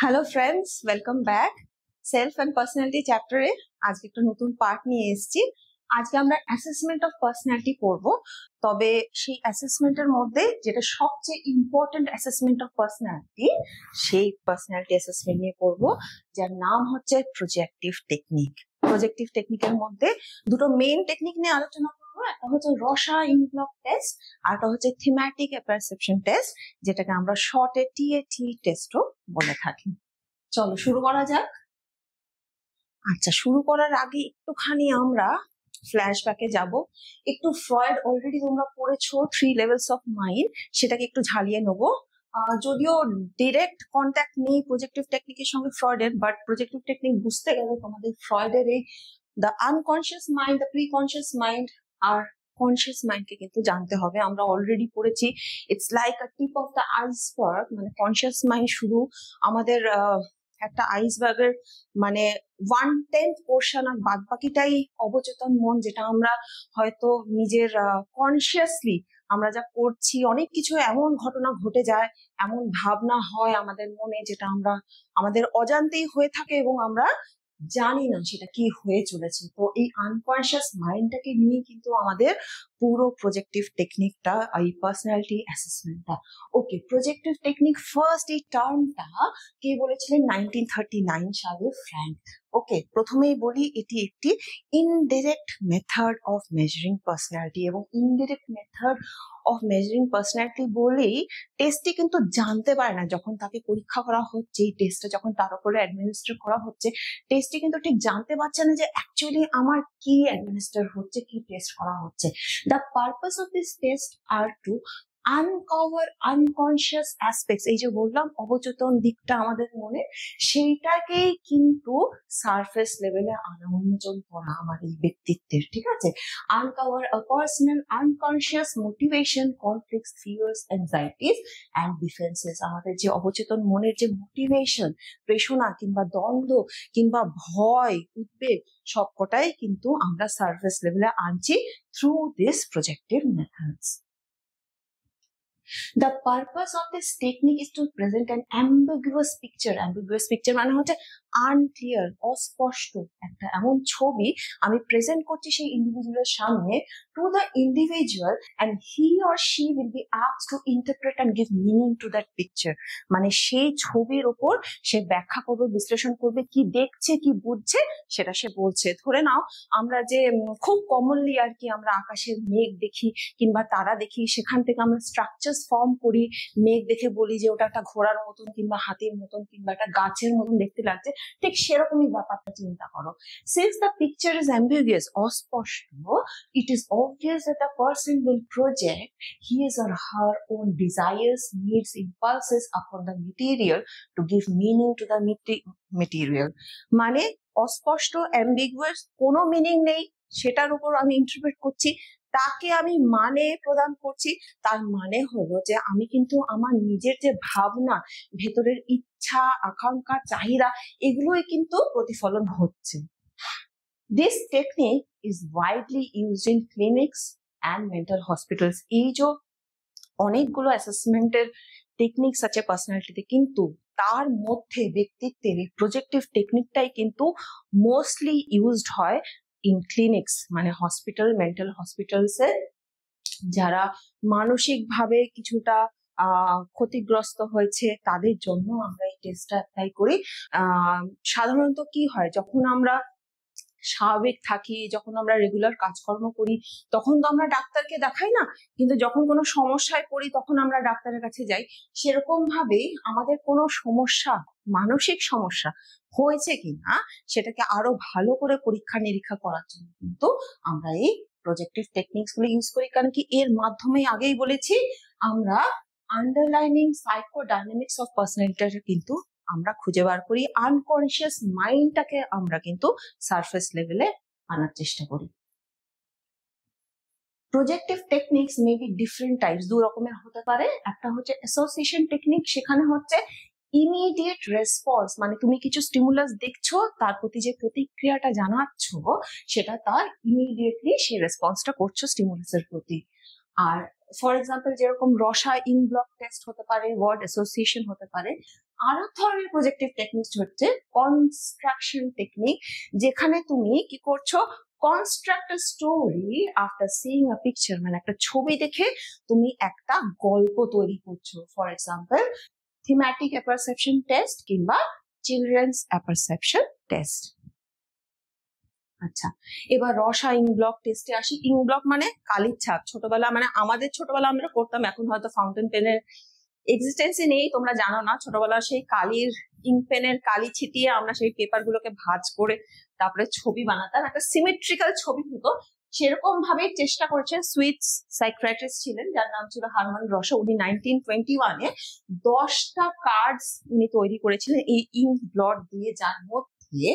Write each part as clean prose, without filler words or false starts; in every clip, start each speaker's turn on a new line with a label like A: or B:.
A: Hello friends, welcome back. Self and personality চ্যাপ্টারে আজকে একটা নতুন পার্ট নিয়ে এসেছি। আজকে আমরা অ্যাসেসমেন্ট অফ পার্সোনালিটি করব। তবে সেই অ্যাসেসমেন্টের মধ্যে যেটা সবচেয়ে ইম্পর্টেন্ট অ্যাসেসমেন্ট অফ পার্সোনালিটি, সেই পার্সোনালিটি অ্যাসেসমেন্ট নিয়ে করব, যার নাম হচ্ছে প্রজেক্টিভ টেকনিক। প্রজেক্টিভ টেকনিকের মধ্যে দুটো মেইন টেকনিক নিয়ে আলোচনা করবো। একটা হচ্ছে রসা ইনব্লক টেস্ট, আর একটা হচ্ছে থিম্যাটিক পারসেপশন টেস্ট, যেটাকে আমরা শর্টে টিএটি টেস্টও বলে থাকি। চলো শুরু করা যাক। আচ্ছা, শুরু করার আগে একটুখানি আমরা ফ্ল্যাশব্যাকে যাব। একটু ফ্রয়েড অলরেডি তোমরা পড়েছো, 3 লেভেলস অফ মাইন্ড, সেটাকে একটু ঝালিয়ে নেবো। যদিও ডিরেক্ট কন্ট্যাক্ট নেই প্রজেক্টিভ টেকনিকের সঙ্গে ফ্রয়েডের, বাট প্রজেক্টিভ টেকনিক বুঝতে গেলে তোমাদের ফ্রয়েডের এই the unconscious mind, the preconscious mind আর কনসিয়াস মাইন্ডকে কিন্তু জানতে হবে। আমরা অলরেডি পড়েছি it's like a tip of the iceberg, মানে কনসিয়াস মাইন্ড শুধু আমাদের একটা আইসবার্গের মানে 1/10 পোর্শন, আর বাদ বাকিটাই অবচেতন মন, যেটা আমরা হয়তো নিজের কনসিয়াসলি আমরা যা করছি, অনেক কিছু এমন ঘটনা ঘটে যায়, এমন ভাবনা হয় আমাদের মনে, যেটা আমরা আমাদের অজান্তেই হয়ে থাকে এবং আমরা জানি না সেটা কি হয়ে চলেছে। তো এই আনকনসিয়াস মাইন্ডটাকে নিয়ে কিন্তু আমাদের পুরো প্রজেক্টিভ টেকনিকটা, এই পার্সোনালিটি অ্যাসেসমেন্টটা। ওকে, প্রজেক্টিভ টেকনিক ফার্স্ট এই টার্মটা কে বলেছিলেন? 1939 সালে ফ্র্যাঙ্ক। ওকে, প্রথমেই বলি এটি একটি indirect method of measuring personality, এবং indirect method of measuring personality বলেই টেস্টটি কিন্তু জানতে পারে না, যখন তাকে পরীক্ষা করা হচ্ছে, এই টেস্টটা যখন তার উপরে অ্যাডমিনিস্টার করা হচ্ছে, টেস্টটি কিন্তু ঠিক জানতে পারছে না যে অ্যাকচুয়ালি আমার কি অ্যাডমিনিস্টার হচ্ছে, কি টেস্ট করা হচ্ছে। The purpose of this test are to uncover unconscious aspects, এই যে বললাম অবচেতন দিকটা আমাদের মনে, সেইটাকেই কিন্তু সারফেস লেভেলে উন্মোচন করা আমার এই ব্যক্তিত্বের, ঠিক আছে? uncover a personal unconscious motivation, conflicts, fears, anxieties and defenses, আমাদের যে অবচেতন মনের যে মোটিভেশন, প্রেরণা কিংবা দ্বন্দ্ব কিংবা ভয়, উদ্বেগ, সবকটাই কিন্তু আমরা সারফেস লেভেলে আনছি through these projective methods. The purpose of this technique is to present an ambiguous picture. Ambiguous picture মানে হচ্ছে unclear, অস্পষ্ট একটা এমন ছবি আমি প্রেজেন্ট করছি সেই ইন্ডিভিজুয়ালের সামনে, to the individual, and he or she will be asked to interpret and give meaning to that picture. মানে সেই ছবির ওপর সে ব্যাখ্যা করবে, বিশ্লেষণ করবে, কি দেখছে, কি বুঝছে, সেটা সে বলছে। ধরে নাও আমরা যে খুব কমনলি আর কি আমরা আকাশের মেঘ দেখি কিংবা তারা দেখি, সেখান থেকে আমরা স্ট্রাকচার ফর্ম করি। মেঘ দেখে বলি যে ওটা একটা ঘোড়ার মতন কিংবা হাতির মতন কিংবা একটা গাছের মতন দেখতে লাগছে, ঠিক সেরকমই ব্যাপারটা চিন্তা করো। Since the picture is ambiguous, অস্পষ্ট, it is obvious that the person will project his or her own desires, needs, impulses upon the material to give meaning to the material. মানে অস্পষ্ট, ambiguous, কোনো মিনিং নেই, সেটার উপর আমি interpret করছি, তাকে আমি মানে প্রদান করছি। তার মানে হলো যে আমি কিন্তু আমার নিজের যে ভাবনা, ভেতরের ইচ্ছা, আকাঙ্ক্ষা, চাহিদা, এগুলোই কিন্তু প্রতিফলন হচ্ছে। This technique is widely used in clinics and mental hospitals. এই যে অনেকগুলো অ্যাসেসমেন্টের টেকনিক্স আছে পার্সোনালিটিতে, কিন্তু তার মধ্যে ব্যক্তিত্বের এই প্রজেক্টিভ টেকনিকটাই কিন্তু মোস্টলি ইউজড হয় ইন ক্লিনিক্স, মানে হসপিটাল, মেন্টাল হসপিটালসে যারা মানসিকভাবে কিছুটা ক্ষতিগ্রস্ত হয়েছে, তাদের জন্য আমরা এই টেস্টটা অ্যাপ্লাই করি। সাধারণত কি হয়, যখন আমরা স্বাভাবিক থাকি, যখন আমরা রেগুলার কাজকর্ম করি, তখন তো আমরা ডাক্তারকে দেখাই না, কিন্তু যখন কোনো সমস্যায় পড়ি তখন আমরা ডাক্তারের কাছে যাই। সেরকম ভাবেই আমাদের কোনো সমস্যা, মানসিক সমস্যা হয়েছে কিনা সেটাকে আরো ভালো করে পরীক্ষা নিরীক্ষা করার জন্য কিন্তু আমরা এই প্রজেক্টিভ টেকনিক্স গুলো ইউজ করি। কারণ কি, এর মাধ্যমে আগেই বলেছি আমরা আন্ডারলাইনিং সাইকোডাইনামিক্স অফ পার্সোনালিটিটা কিন্তু আমরা খুঁজে বার করি, আনকনসিয়াস মাইন্ডটাকে আমরা কিন্তু সারফেস লেভেলে আনার চেষ্টা করি। Projective techniques may be different types, দু রকমের হতে পারে। একটা হচ্ছে অ্যাসোসিয়েশন টেকনিক, সেখানে হচ্ছে ইমিডিয়েট রেসপন্স, মানে তুমি কিছু স্টিমুলাস দেখছো, তার প্রতি যে প্রতিক্রিয়াটা জানাচ্ছ, সেটা তার ইমিডিয়েটলি সেই রেসপন্সটা করছো স্টিমুলাসের প্রতি। আর ফর এক্সাম্পল যেরকম রসা ইন ব্লক টেস্ট হতে পারে, ওয়ার্ড অ্যাসোসিয়েশন হতে পারে, আর এক ধরনের প্রজেক্টিভ টেকনিক হচ্ছে কনস্ট্রাকশন টেকনিক, যেখানে তুমি কি করছো, construct a story after seeing a picture, মানে একটা ছবি দেখে তুমি একটা গল্প তৈরি করছো। ফর এক্সাম্পল থিম্যাটিক অ্যাপারসেপশন টেস্ট কিংবা চিলড্রেন্স অ্যাপারসেপশন টেস্ট। আচ্ছা, এবার রসা ইঙ্ক ব্লক টেস্টে আসি। ইঙ্ক ব্লক মানে কালির ছাপ। ছোটবেলা মানে আমাদের ছোটবেলা আমরা করতাম, এখন হয়তো ফাউন্টেন পেনের এক্সিস্টেন্সই নেই, তোমরা জানো না। ছোটবেলা সেই কালির ইঙ্ক পেনের কালি ছিটিয়ে আমরা সেই পেপার গুলোকে ভাঁজ করে তারপরে ছবি বানাতাম, একটা সিমেট্রিক্যাল ছবি হতো। সেরকম ভাবেই চেষ্টা করেছেন সুইস সাইকিয়াট্রিস্ট ছিলেন যার নাম ছিল হারমান রসা। উনি 1921-এ 10টা কার্ডস উনি তৈরি করেছিলেন এই ইঙ্ক ব্লক দিয়ে, যার মধ্যে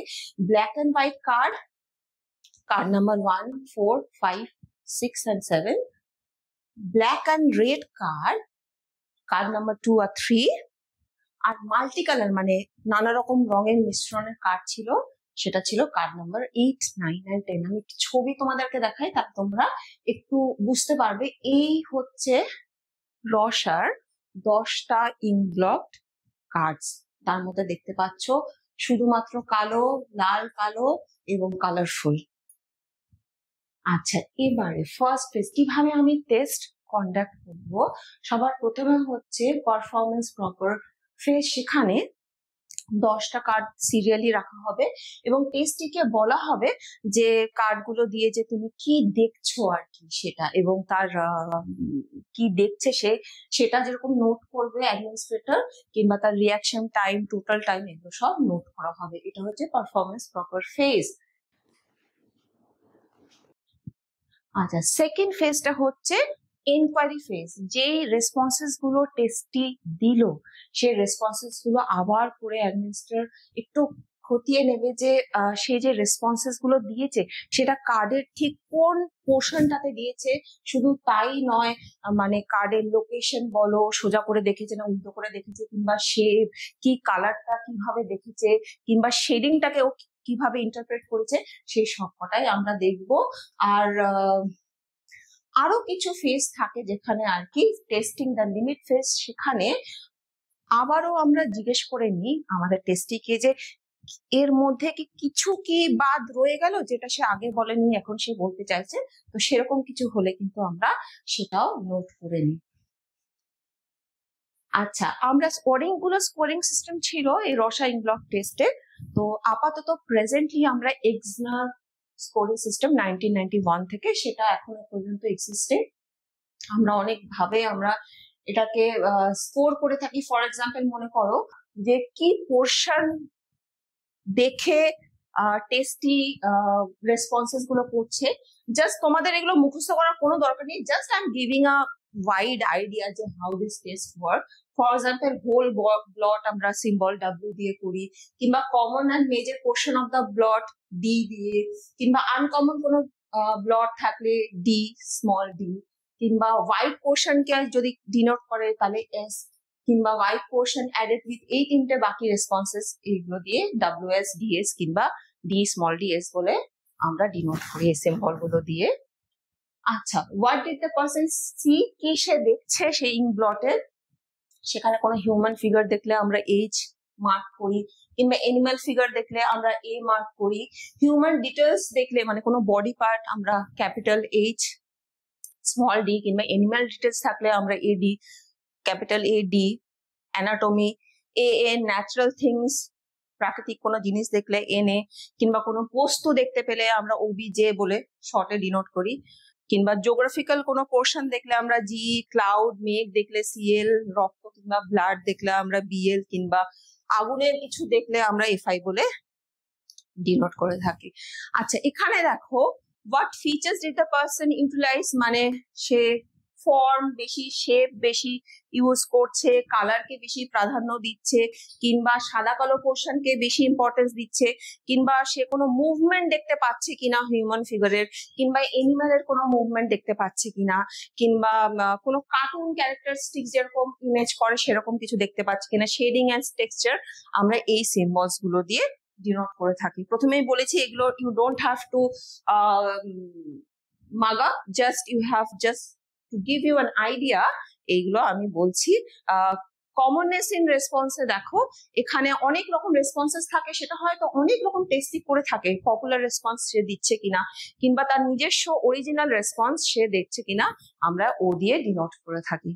A: black and white card, card number 1, 4, 5, 6 and 7, black and red card number 2 or 3, আর মাল্টি কালার মানে নানা রকম রঙের মিশ্রণের কার্ড ছিল, সেটা ছিল কার্ড নাম্বার 8, 9 and 10। আমি ছবি তোমাদেরকে দেখাই, তাহলে তোমরা একটু বুঝতে পারবে। এই হচ্ছে রসার 10টা ইঙ্ক ব্লক কার্ডস। তার মধ্যে দেখতে পাচ্ছ শুধুমাত্র কালো, লাল, কালো এবং কালারফুল। আচ্ছা, এবারে ফার্স্ট ফেজ কিভাবে আমি টেস্ট কন্ডাক্ট করবো। সবার প্রথমে হচ্ছে পারফরমেন্স প্রপার ফেজ, সেখানে 10টা কার্ড সিরিয়ালি রাখা হবে এবং টেস্টিকে বলা হবে যে কার্ডগুলো দিয়ে যে তুমি কি দেখছো আর কি সেটা, এবং তার কি দেখছে সেটা যেরকম নোট করবে অ্যাডমিনিস্ট্রেটর, কিংবা তার রিয়াকশন টাইম, টোটাল টাইম, এগুলো সব নোট করা হবে। এটা হচ্ছে পারফরমেন্স প্রপার ফেজ। আচ্ছা, সেকেন্ড ফেজটা হচ্ছে এনকোয়ারি ফেজ। যে রেসপন্সেস গুলো টেস্টি দিল সেই রেসপন্সেস গুলো আবার করে অ্যাডমিনিস্ট্রেটর একটু খতিয়ে নেবে যে সে যে রেসপন্সেস গুলো দিয়েছে সেটা কার্ডের ঠিক কোন পোর্শনটাতে দিয়েছে। শুধু তাই নয়, মানে কার্ডের লোকেশন বলো, সোজা করে দেখেছে না উল্টো করে দেখেছে, কিংবা শেপ কি, কালারটা কিভাবে দেখেছে, কিংবা শেডিংটাকে ও কিভাবে ইন্টারপ্রেট করেছে, সেই সবকটাই আমরা দেখব। আর আরো কিছু ফেজ থাকে যেখানে আর কি টেস্টিং দ্য লিমিট ফেজ, সেখানে আবারও আমরা জিজ্ঞেস করে নিই আমাদের টেস্টিকে যে এর মধ্যে কি কিছু কি বাদ রয়ে গেল যেটা সে আগে বলেনি এখন সে বলতে চাইছে, তো সেরকম কিছু হলে কিন্তু আমরা সেটাও নোট করে নিই। আচ্ছা, আমরা স্কোরিং সিস্টেম ছিল এই রসা ইঙ্ক ব্লক টেস্টে। তো আপাতত প্রেজেন্টলি আমরা এক্সনাল স্কোরিং সিস্টেম 1991 থেকে, সেটা এখনো পর্যন্ত এক্সিস্টে। আমরা অনেক ভাবে আমরা এটাকে স্কোর করে থাকি। ফর এক্সাম্পল মনে করো যে কি পোর্শন দেখে টেস্টি রেসপন্সেস গুলো করছে, জাস্ট তোমাদের এগুলো মুখস্থ করার কোনো দরকার নেই, just I am giving a wide idea যে how this test work. For example whole blot আমরা সিম্বল W দিয়ে করি, কিংবা common and major portion of the blot D দিয়ে, কিংবা আনকমন কোনো ব্লট থাকলে D, স্মল d, কিংবা হোয়াইট পোর্শনকে যদি ডিনোট করে তাহলে S, কিংবা হোয়াইট পোর্শন অ্যাডেড উইথ এই তিনটে বাকি রেসপন্সেস, এইগুলো দিয়ে WS, DS কিংবা D স্মল ds বলে আমরা ডিনোট করি এই সিম্বল গুলো দিয়ে। আচ্ছা, what did the person see, কি সে দেখছে সেই ইঙ্ক ব্লটে। সেখানে কোনো হিউম্যান ফিগার দেখলে আমরা H মার্ক করি, কিংবা এনিম্যাল ফিগার দেখলে আমরা A মার্ক করি। হিউম্যান ডিটেলস দেখলে মানে কোনো বডি পার্ট আমরা ক্যাপিটাল H স্মল d, কিংবা এনিম্যাল ডিটেলস থাকলে আমরা AD capital AD। Anatomy AN, natural things প্রাকৃতিক কোনো জিনিস দেখলে NA, কিংবা কোনো বস্তু দেখতে পেলে আমরা OBJ বলে শর্টে ডিনোট করি, কিংবা জিওগ্রাফিক্যাল কোনো পোর্শন দেখলে আমরা G, ক্লাউড মেঘ দেখলে CL, রক্ত কিংবা ব্লাড দেখলে আমরা BL, কিংবা আগুনের কিছু দেখলে আমরা FI বলে ডিনোট করে থাকি। আচ্ছা, এখানে দেখো what features did the person utilise, মানে সে ফর্ম বেশি, শেপ বেশি ইউজ করছে, কালারকে বেশি প্রাধান্য দিচ্ছে, কিংবা সাদা কালো পোর্শনকে বেশি ইম্পর্টেন্স দিচ্ছে, কিংবা সে কোনো মুভমেন্ট দেখতে পাচ্ছে কিনা হিউম্যান ফিগারের, কিংবা এনিম্যালের কোনো মুভমেন্ট দেখতে পাচ্ছে কিনা, কিংবা কোনো কার্টুন ক্যারেক্টারিস্টিক্স যেরকম ইমেজ করে সেরকম কিছু দেখতে পাচ্ছে কিনা। শেডিং অ্যান্ড টেক্সচার আমরা এই সিম্বলস গুলো দিয়ে ডিনোট করে থাকি। প্রথমেই বলেছি এগুলো you don't have to mug, just you have just to give you an idea. এইগুলো আমি বলছি কমননেস ইন রেসপন্সে দেখো এখানে অনেক রকম রেসপন্সেস থাকে, সেটা হয়তো অনেক রকম টেস্টি করে থাকে, পপুলার রেসপন্স সে দিচ্ছে কিনা কিংবা তার নিজস্ব অরিজিনাল রেসপন্স সে দেখছে কিনা আমরা ও দিয়ে ডিনোট করে থাকি।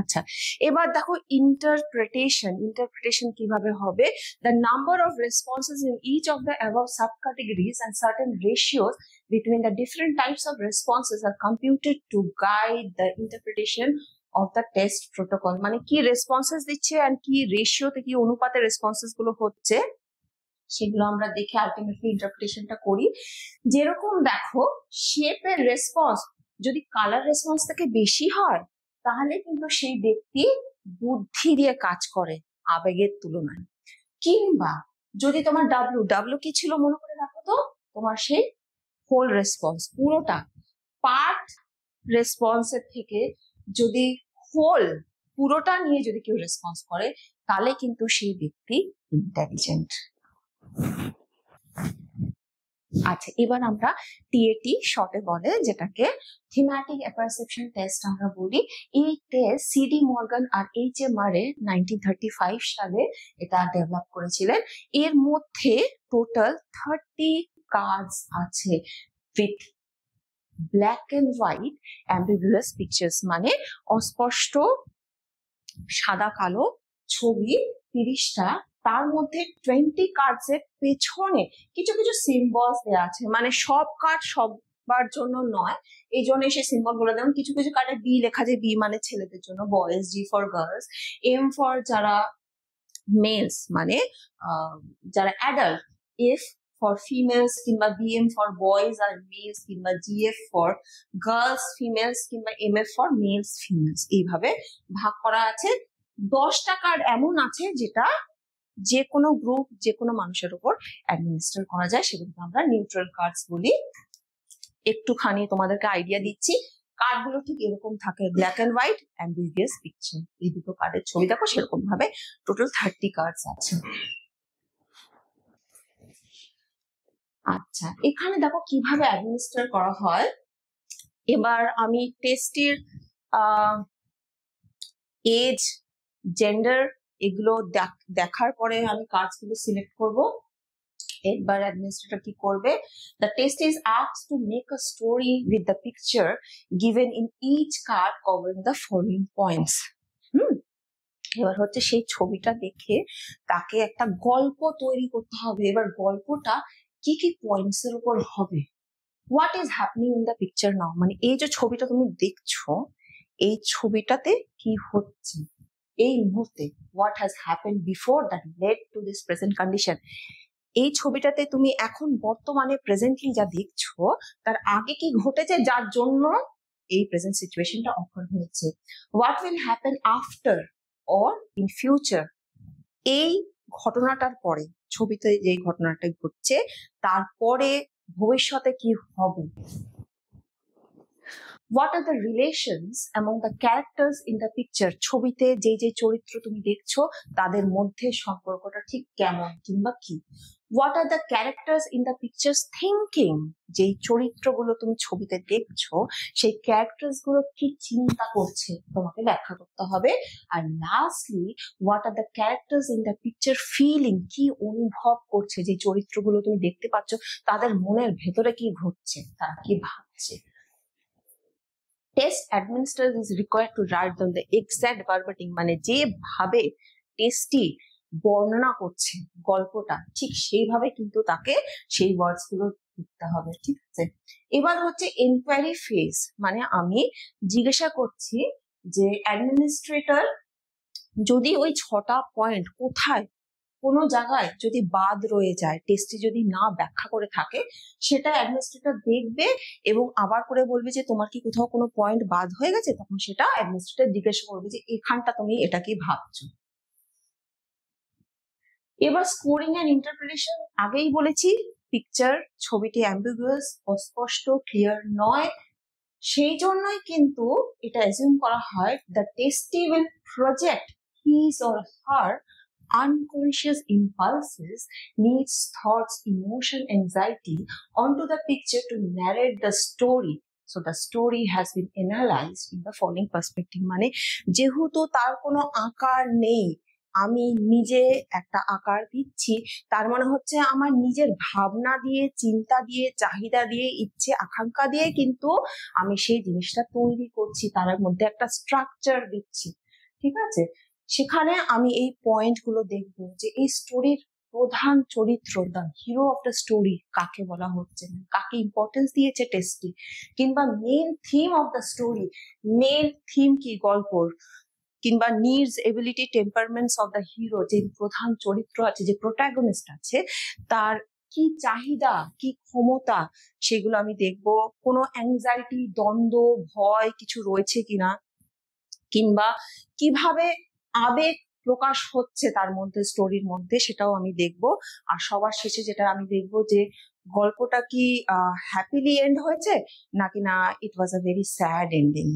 A: আচ্ছা, এবার দেখো ইন্টারপ্রিটেশন কিভাবে হবে? The number of responses in each of the above subcategories and certain ratios between the different types of responses are computed to guide the interpretation of the test protocol. মানে কি responses দিচ্ছে and কি রেশিওতে কি অনুপাতে responses গুলো হচ্ছে সেগুলো আমরা দেখে আলটিমেটলি ইন্টারপ্রিটেশনটা করি। যেরকম দেখো শেপের রেসপন্স যদি কালার রেসপন্স থেকে বেশি হয় তাহলে কিন্তু সেই ব্যক্তি বুদ্ধি দিয়ে কাজ করে আবেগের তুলনায়। কিংবা যদি তোমার ডাব্লু কি ছিল মনে করে রাখো তো, তোমার সেই হোল রেসপন্স পুরোটা, পার্ট রেসপন্সের থেকে যদি হোল পুরোটা নিয়ে যদি কেউ রেসপন্স করে তাহলে কিন্তু সেই ব্যক্তি ইন্টেলিজেন্ট। আচ্ছা, এবার আমরা টিএটি শর্টে বলে যেটাকে থিম্যাটিক অ্যাপারসেপশন টেস্ট আমরা বলি। এই টেস্ট সিডি মর্গান আর এইচ এ মারে 1935 সালে এটা ডেভেলপ করেছিলেন। এর মধ্যে টোটাল 30 কার্ডস আছে with black and white ambiguous pictures, মানে অস্পষ্ট সাদা কালো ছবি 30টা। তার মধ্যে 20 কার্ডস এর পেছনে কিছু কিছু সিম্বলস দেওয়া আছে, মানে সব কার্ড সবার জন্য নয়, এই জন্য সেই সিম্বল গুলো যেমন কিছু কিছু কার্ডে বি লেখা যায়, বি মানে ছেলেদের জন্য boys, G for girls, M for যারা মেলস মানে যারা অ্যাডাল্ট, এফ ফর ফিমেলস কিংবা বিএম ফর বয়েজ আর মেলস কিংবা জিএফ ফর গার্লস ফিমেলস কিংবা এমএফ ফর মেলস ফিমেলস, এইভাবে ভাগ করা আছে। 10টা কার্ড এমন আছে যেটা যে কোনো গ্রুপ যে কোনো মানুষের উপর অ্যাডমিনিস্টার করা যায়, সেগুলোকে আমরা নিউট্রাল কার্ডস বলি। একটুখানি তোমাদেরকে আইডিয়া দিচ্ছি, কার্ডগুলো ঠিক এরকম থাকে, black and white ambiguous picture, এই দুটো কার্ডের ছবি দেখো সেরকম ভাবে টোটাল 30 কার্ডস আছে। আচ্ছা, এখানে দেখো কিভাবে অ্যাডমিনিস্টার করা হয়। এবার আমি টেস্টের এজ, জেন্ডার এগুলো দেখার পরে আমি কার্ডস গুলো সিলেক্ট করব। একবার অ্যাডমিনিস্ট্রেটর কি করবে, the test is asked to make a story with the picture given in each card covering the following points. এবার হচ্ছে সেই ছবিটা দেখে তাকে একটা গল্প তৈরি করতে হবে। এবার গল্পটা কি কি পয়েন্টস এর উপর হবে, what is happening in the picture now, মানে এই যে ছবিটা তুমি দেখছো এই ছবিটাতে কি হচ্ছে এই মুহূর্তে, what has happened before that lead to this present condition. এই ছবিটাতে তুমি এখন বর্তমানে প্রেজেন্টলি যা দেখছো তার আগে কি ঘটেছে যার জন্য এই প্রেজেন্ট সিচুয়েশনটা অকার হয়েছে। What will happen after or in future, এই ঘটনাটার পরে, ছবিতে যে ঘটনাটা ঘটছে তারপরে ভবিষ্যতে কি হবে। What are the relations among the characters in the picture, ছবিতে যে যে চরিত্র তুমি দেখছো তাদের মধ্যে সম্পর্কটা ঠিক কেমন কিংবা কি। What are the characters in the pictures thinking, যেই চরিত্রগুলো তুমি ছবিতে দেখছো সেই ক্যারেক্টার্স গুলো কি চিন্তা করছে তোমাকে ব্যাখ্যা করতে হবে। আর lastly what are the characters in the picture feeling, কি অনুভব করছে যে চরিত্রগুলো তুমি দেখতে পাচ্ছ তাদের মনের ভেতরে কি ঘটছে, তারা কি ভাবছে। Test administrator is required to write down the exact verbatim, মানে যেভাবে টেস্টি বর্ণনা করছে গল্পটা ঠিক সেইভাবে কিন্তু তাকে সেই ওয়ার্ডস গুলো লিখতে হবে, ঠিক আছে। এবার হচ্ছে এনকোয়ারি ফেজ, মানে আমি জিজ্ঞাসা করছি যে অ্যাডমিনিস্ট্রেটর যদি ওই 6টা পয়েন্ট কোথায় কোনো জায়গায় যদি বাদ রয়ে যায়, টেস্টে যদি না ব্যাখ্যা করে থাকে সেটা অ্যাডমিনিস্ট্রেটর দেখবে এবং আবার করে বলবে যে তোমার কি কোথাও কোনো পয়েন্ট বাদ হয়ে গেছে, তখন সেটা অ্যাডমিনিস্ট্রেটর জিজ্ঞাসা করবে যে এখানটা তুমি এটা কি ভাবছো। এবার স্কোরিং এন্ড ইন্টারপ্রিটেশন, আগেই বলেছি পিকচার ছবিটি অ্যাম্বিগুয়াস, অস্পষ্ট, ক্লিয়ার নয়, সেই জন্যই কিন্তু এটা অ্যাজিউম করা হয় the tasty will project his or her unconscious impulses, needs, thoughts, emotion, anxiety onto the picture to narrate the story so the story has been analysed in the following perspective. মানে যেহেতু তার কোনো আকার নেই, আমি নিজে একটা আকার দিচ্ছি, তার মানে হচ্ছে আমার নিজের ভাবনা দিয়ে, চিন্তা দিয়ে, চাহিদা দিয়ে, ইচ্ছে আকাঙ্ক্ষা দিয়ে কিন্তু আমি সেই জিনিসটা তৈরি করছি, তার মধ্যে একটা স্ট্রাকচার দিচ্ছি। ঠিক আছে, সেখানে আমি এই পয়েন্ট গুলো দেখবো যে এই স্টোরির প্রধান চরিত্র, the hero of the story কাকে বলা হচ্ছে, কাকে ইম্পর্টেন্স দিয়েছে টেক্সটে, কিংবা main theme of the story, main theme কি গল্পর, কিংবা needs, ability, temperaments of the hero, যে প্রধান চরিত্র আছে, যে প্রোটাগনিস্ট আছে, তার কি চাহিদা, কি ক্ষমতা, সেগুলো আমি দেখবো। কোনো অ্যাংজাইটি, দ্বন্দ্ব, ভয় কিছু রয়েছে কিনা, কিংবা কিভাবে আবেগ প্রকাশ হচ্ছে তার মধ্যে, স্টোরির মধ্যে, সেটাও আমি দেখব। আর সবার শেষে যেটা আমি দেখব যে গল্পটা কি হ্যাপিলি এন্ড হয়েছে নাকি না ইট ওয়াজ আ ভেরি স্যাড এন্ডিং।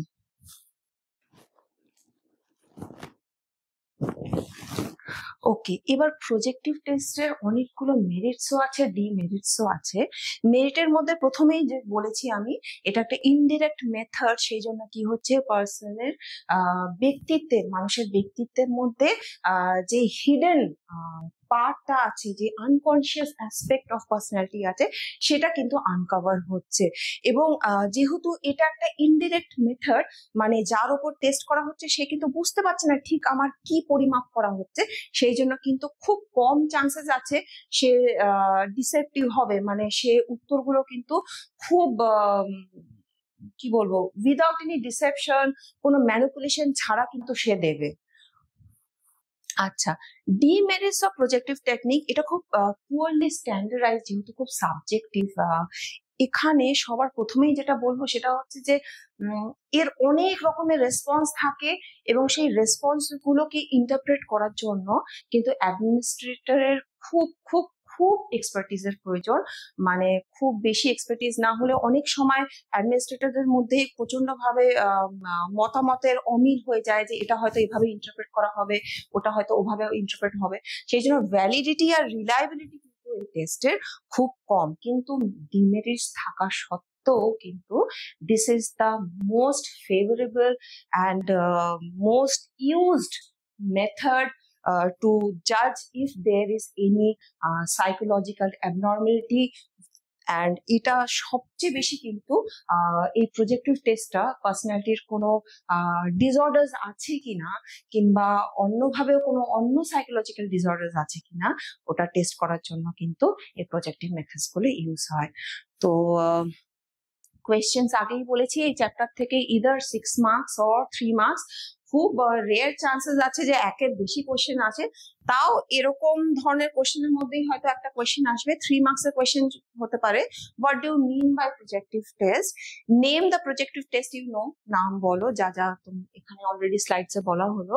A: ওকে, এবার প্রজেক্টিভ টেস্টের অনেকগুলো মেরিটসও আছে, ডিমেরিটসও আছে। মেরিটের মধ্যে প্রথমেই যে বলেছি আমি, এটা একটা ইনডিরেক্ট মেথড, সেই জন্য কি হচ্ছে পার্সনের ব্যক্তিত্বের, মানুষের ব্যক্তিত্বের মধ্যে যে হিডেন পার্টটা আছে, যে আনকনসিয়াস অ্যাসপেক্ট অফ পার্সোনালিটি আছে, সেটা কিন্তু আনকভার হচ্ছে। এবং যেহেতু এটা একটা ইনডিরেক্ট মেথড, মানে যার উপর টেস্ট করা হচ্ছে সে কিন্তু বুঝতে পারছে না ঠিক আমার কি পরিমাপ করা হচ্ছে, সেই জন্য কিন্তু খুব কম চান্সেস আছে সে ডিসেপটিভ হবে, মানে সে উত্তরগুলো কিন্তু খুব কি বলবো, উইদাউট এনি ডিসেপশন, কোনো ম্যানিপুলেশন ছাড়া কিন্তু সে দেবে। আচ্ছা, ডিমেরিটস অফ প্রজেক্টিভ টেকনিক, এটা খুব পুয়ারলি স্ট্যান্ডার্ডাইজ, যেহেতু খুব সাবজেক্টিভ। এখানে সবার প্রথমেই যেটা বলবো সেটা হচ্ছে যে এর অনেক রকমের রেসপন্স থাকে, এবং সেই রেসপন্স গুলোকে ইন্টারপ্রেট করার জন্য কিন্তু অ্যাডমিনিস্ট্রেটরের খুব খুব খুব এক্সপার্টিজের প্রয়োজন। মানে খুব বেশি এক্সপার্টিজ না হলে অনেক সময় অ্যাডমিনিস্ট্রেটরদের মধ্যে প্রচন্ড ভাবে মতামতের অমিল হয়ে যায়, যে এটা হয়তো এভাবে ইন্টারপ্রেট করা হবে, ওটা হয়তো ওভাবে ইন্টারপ্রেট হবে। সেই জন্য ভ্যালিডিটি আর রিলায়েবিলিটি কিন্তু এই টেস্টের খুব কম। কিন্তু ডিমেরিটস থাকা সত্ত্বেও কিন্তু this is the most favourable and most used method to judge if there is any psychological abnormality, and এটা সবচেয়ে বেশি কিন্তু এই প্রজেক্টিভ টেস্টটা পার্সোনালিটির কোনো ডিসঅর্ডার্স আছে কিনা, কিংবা অন্যভাবেও কোনো অন্য সাইকোলজিক্যাল ডিসঅর্ডার্স আছে কিনা, ওটা টেস্ট করার জন্য কিন্তু এই প্রজেক্টিভ মেথডস গুলো ইউজ হয়। তো কোয়েশ্চেন্স আগেই বলেছি, এই চ্যাপ্টার থেকে ইদার 6 মার্কস অর 3 মার্কস, খুব রেয়ার চান্সেস আছে যে একের বেশি কোয়েশ্চেন আছে। তাও এরকম ধরনের কোয়েশ্চেনের মধ্যেই হয়তো একটা কোয়েশ্চেন আসবে, 3 মার্কসের কোয়েশ্চেন হতে পারে। What do you mean by projective test? Name the projective test you know, নাম বলো, যা যা তুমি এখানে অলরেডি স্লাইডসে বলা হলো।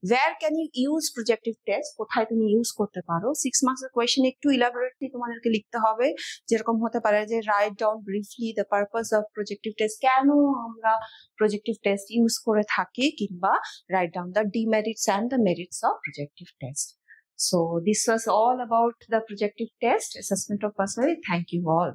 A: Where can you use projective test, কোথায় তুমি ইউজ করতে পারো। 6 মার্কসের কোয়েশ্চেন একটু ইলাবোরেটলি তোমাদেরকে লিখতে হবে, যেরকম হতে পারে যে write down briefly the purpose of projective test, কেন আমরা প্রজেক্টিভ টেস্ট ইউজ করে থাকি, কিংবা write down the demerits and the merits of projective test. So this was all about the projective test assessment of personality. Thank you all.